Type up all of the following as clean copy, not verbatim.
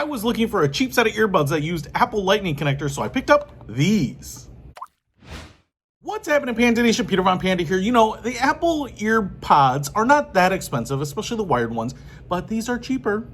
was looking for a cheap set of earbuds that used Apple Lightning connectors, so I picked up these. What's happening, Panda Nation? Peter Von Panda here. You know, the Apple EarPods are not that expensive, especially the wired ones, but these are cheaper.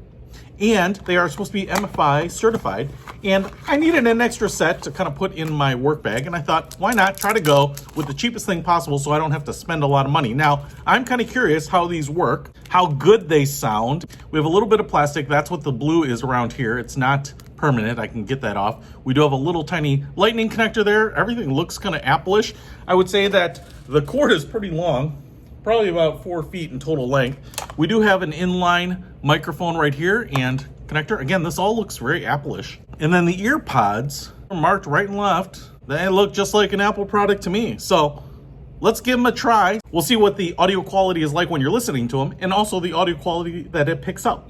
And they are supposed to be MFi certified. And I needed an extra set to kind of put in my work bag. And I thought, why not try to go with the cheapest thing possible so I don't have to spend a lot of money. Now, I'm kind of curious how these work, how good they sound. We have a little bit of plastic. That's what the blue is around here. It's not permanent. I can get that off. We do have a little tiny lightning connector there. Everything looks kind of Apple-ish. I would say that the cord is pretty long, probably about 4 feet in total length. We do have an inline microphone right here and connector. Again, this all looks very Apple-ish. And then the earpods are marked right and left. They look just like an Apple product to me. So let's give them a try. We'll see what the audio quality is like when you're listening to them, and also the audio quality that it picks up.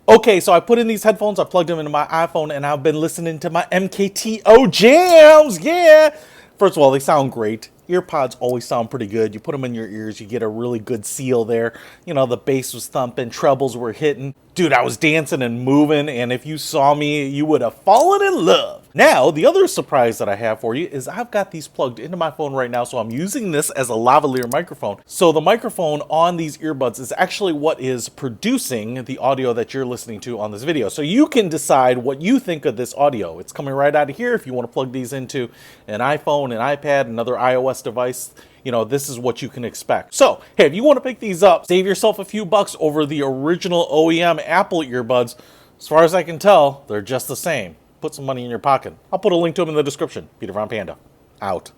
Okay, so I put in these headphones, I plugged them into my iPhone, and I've been listening to my MKTO jams, yeah! First of all, they sound great. EarPods always sound pretty good. You put them in your ears, you get a really good seal there. You know, the bass was thumping, trebles were hitting. Dude, I was dancing and moving, and if you saw me, you would have fallen in love. Now, the other surprise that I have for you is I've got these plugged into my phone right now, so I'm using this as a lavalier microphone. So the microphone on these earbuds is actually what is producing the audio that you're listening to on this video. So you can decide what you think of this audio. It's coming right out of here. If you want to plug these into an iPhone, an iPad, another iOS device, you know, this is what you can expect. So, hey, if you want to pick these up, save yourself a few bucks over the original OEM Apple earbuds. As far as I can tell, they're just the same. Put some money in your pocket. I'll put a link to them in the description. Peter Von Panda, out.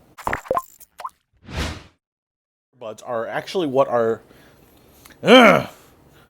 Earbuds are actually what are...